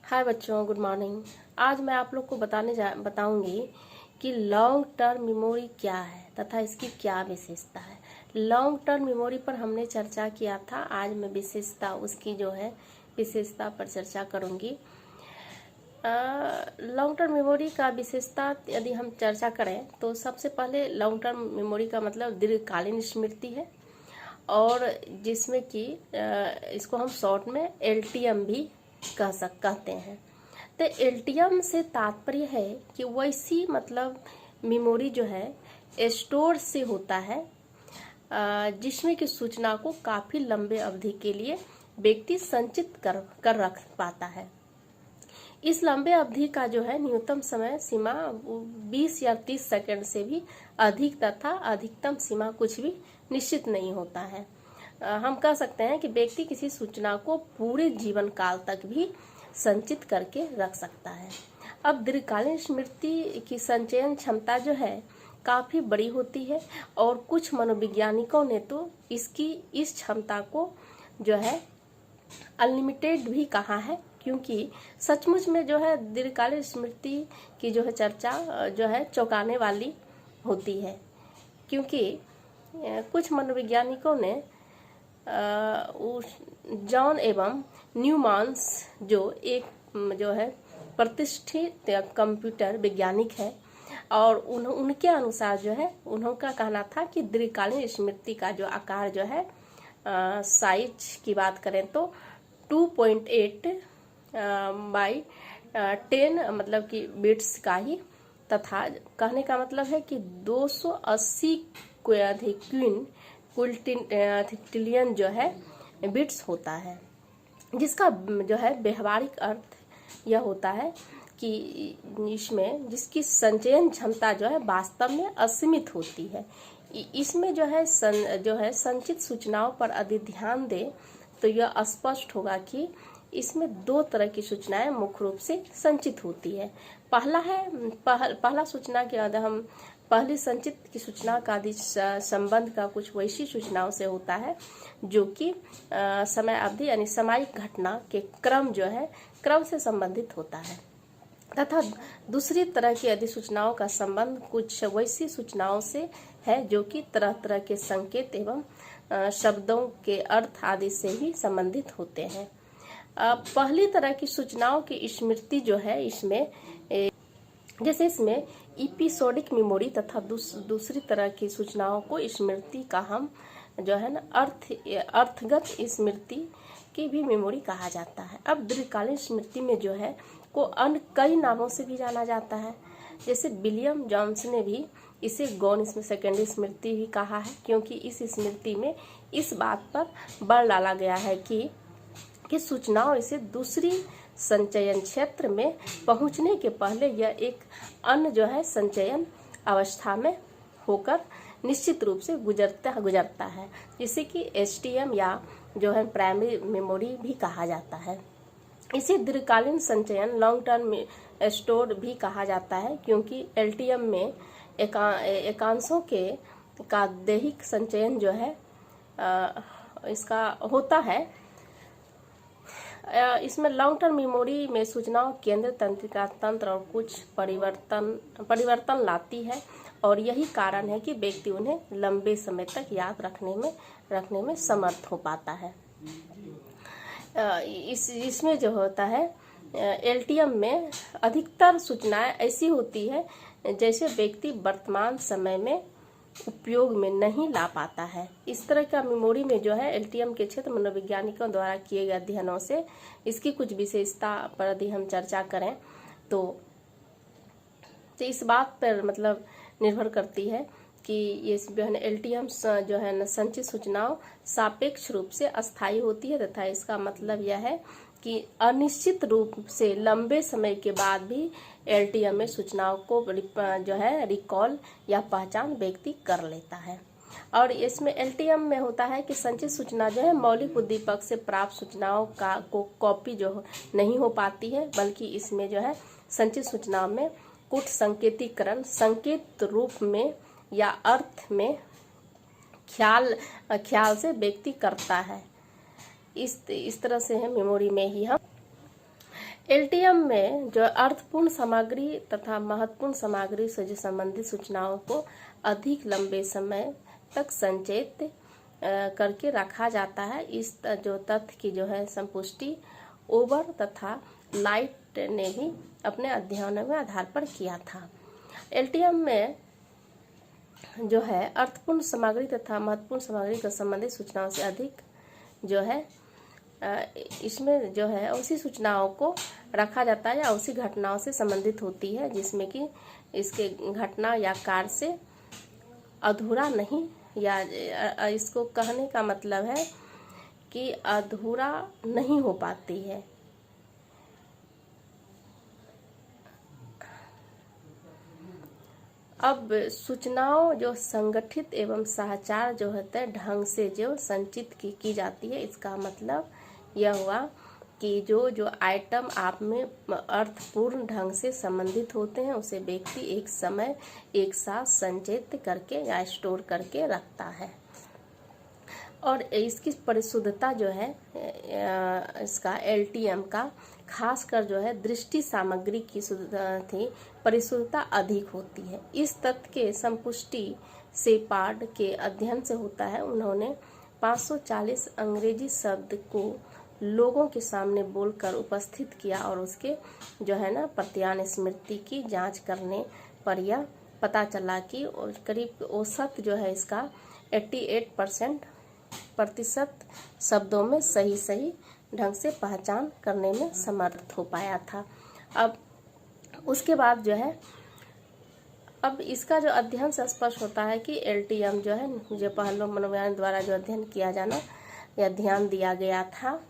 हाय बच्चों, good morning. आज मैं आप लोग को बताऊंगी कि लॉन्ग टर्म मेमोरी क्या है तथा इसकी क्या विशेषता है। लॉन्ग टर्म मेमोरी पर हमने चर्चा किया था। आज मैं विशेषता उसकी जो है विशेषता पर चर्चा करूंगी। लॉन्ग टर्म मेमोरी का विशेषता यदि हम चर्चा करें तो सबसे पहले लॉन्ग टर्म मेमोरी का मतलब दीर्घकालीन स्मृति है, और जिसमें कि इसको हम शॉर्ट में LTM भी कहते हैं। तो LTM से तात्पर्य है कि वैसी मतलब मेमोरी जो है स्टोर से होता है जिसमें कि सूचना को काफ़ी लंबे अवधि के लिए व्यक्ति संचित कर रख पाता है। इस लंबे अवधि का जो है न्यूनतम समय सीमा 20 या 30 सेकंड से भी अधिक तथा अधिकतम सीमा कुछ भी निश्चित नहीं होता है। हम कह सकते हैं कि व्यक्ति किसी सूचना को पूरे जीवन काल तक भी संचित करके रख सकता है। अब दीर्घकालीन स्मृति की संचयन क्षमता जो है काफ़ी बड़ी होती है, और कुछ मनोवैज्ञानिकों ने तो इसकी इस क्षमता को जो है अनलिमिटेड भी कहा है, क्योंकि सचमुच में जो है दीर्घकालीन स्मृति की जो है चर्चा जो है चौंकाने वाली होती है। क्योंकि कुछ मनोवैज्ञानिकों ने जॉन एवं न्यूमांस जो है प्रतिष्ठित कंप्यूटर वैज्ञानिक है, और उनके अनुसार जो है उनका कहना था कि दीर्घकालीन स्मृति का जो आकार जो है साइज की बात करें तो 2.8 बाई 10 मतलब कि बिट्स का ही, तथा कहने का मतलब है कि 280 क्विंटिलियन जो है बिट्स होता है, जिसका जो है व्यवहारिक अर्थ यह होता है कि इसमें जिसकी संचयन क्षमता जो है वास्तव में असीमित होती है। इसमें जो है संचित सूचनाओं पर अधिक ध्यान दें तो यह स्पष्ट होगा कि इसमें दो तरह की सूचनाएं मुख्य रूप से संचित होती है। पहला सूचना के आधार हम पहली संचित की सूचना का अधिक संबंध का कुछ वैसी सूचनाओं से होता है जो कि समय अवधि यानी सामयिक घटना के क्रम से संबंधित होता है, तथा दूसरी तरह की अधिसूचनाओं का संबंध कुछ वैसी सूचनाओं से है जो कि तरह तरह के संकेत एवं शब्दों के अर्थ आदि से ही संबंधित होते हैं। पहली तरह की सूचनाओं की स्मृति जो है इसमें इसमें एपिसोडिक मेमोरी तथा दूसरी तरह की सूचनाओं को स्मृति का हम जो है ना अर्थगत स्मृति की भी मेमोरी कहा जाता है। अब दीर्घकालीन स्मृति में जो है को अन्य कई नामों से भी जाना जाता है। जैसे विलियम जॉन्स ने भी इसे गौण सेकेंडरी स्मृति भी कहा है, क्योंकि इस स्मृति में इस बात पर बल डाला गया है कि सूचनाओं इसे दूसरी संचयन क्षेत्र में पहुंचने के पहले यह एक अन्य जो है संचयन अवस्था में होकर निश्चित रूप से गुजरता है, जिसे कि STM या जो है प्राइमरी मेमोरी भी कहा जाता है। इसे दीर्घकालीन संचयन लॉन्ग टर्म स्टोर भी कहा जाता है, क्योंकि LTM में एकांशों का दैहिक संचयन जो है इसका होता है। इसमें लॉन्ग टर्म मेमोरी में सूचनाओं केंद्र तंत्रिका तंत्र और कुछ परिवर्तन लाती है, और यही कारण है कि व्यक्ति उन्हें लंबे समय तक याद रखने में समर्थ हो पाता है। इसमें जो होता है LTM में अधिकतर सूचनाएं ऐसी होती है जैसे व्यक्ति वर्तमान समय में उपयोग में नहीं ला पाता है। इस तरह का मेमोरी में जो है LTM के क्षेत्र मनोवैज्ञानिकों द्वारा किए गए अध्ययनों से इसकी कुछ विशेषता पर यदि हम चर्चा करें तो इस बात पर मतलब निर्भर करती है कि ये जो है LTM जो है न संचित सूचनाओं सापेक्ष रूप से अस्थायी होती है, तथा इसका मतलब यह है कि अनिश्चित रूप से लंबे समय के बाद भी LTM में सूचनाओं को जो है रिकॉल या पहचान व्यक्ति कर लेता है। और इसमें LTM में होता है कि संचित सूचना जो है मौलिक उद्दीपक से प्राप्त सूचनाओं को कॉपी जो नहीं हो पाती है, बल्कि इसमें जो है संचित सूचनाओं में कूट संकेतीकरण संकेत रूप में या अर्थ में ख्याल से व्यक्ति करता है। इस तरह से है मेमोरी में ही हम एलटीएम में जो अर्थपूर्ण सामग्री तथा महत्वपूर्ण सामग्री से जो संबंधित सूचनाओं को अधिक लंबे समय तक संचित करके रखा जाता है। इस जो तथ्य की जो है संपुष्टि ओबर तथा लाइट ने भी अपने अध्ययनों में आधार पर किया था। एलटीएम में जो है अर्थपूर्ण सामग्री तथा महत्वपूर्ण सामग्री से संबंधित सूचनाओं से अधिक जो है इसमें जो है उसी सूचनाओं को रखा जाता है या उसी घटनाओं से संबंधित होती है जिसमें कि इसके घटना या कार्य से अधूरा नहीं, या इसको कहने का मतलब है कि अधूरा नहीं हो पाती है। अब सूचनाओं जो संगठित एवं साचार जो होते हैं ढंग से जो संचित की जाती है, इसका मतलब यह हुआ कि जो आइटम आप में अर्थपूर्ण ढंग से संबंधित होते हैं उसे व्यक्ति एक समय एक साथ संचित करके या स्टोर करके रखता है। और इसकी परिशुद्धता जो है इसका एलटीएम का खासकर जो है दृष्टि सामग्री की थी परिशुद्धता अधिक होती है। इस तथ्य के संपुष्टि सेपार्ड के अध्ययन से होता है। उन्होंने 540 अंग्रेजी शब्द को लोगों के सामने बोलकर उपस्थित किया और उसके जो है ना प्रत्यान स्मृति की जांच करने पर यह पता चला कि करीब औसत जो है इसका 88% शब्दों में सही ढंग से पहचान करने में समर्थ हो पाया था। अब उसके बाद जो है अब इसका जो अध्ययन से स्पष्ट होता है कि एलटीएम जो है जो पहले मनोविज्ञान द्वारा जो अध्ययन किया जाना या ध्यान दिया गया था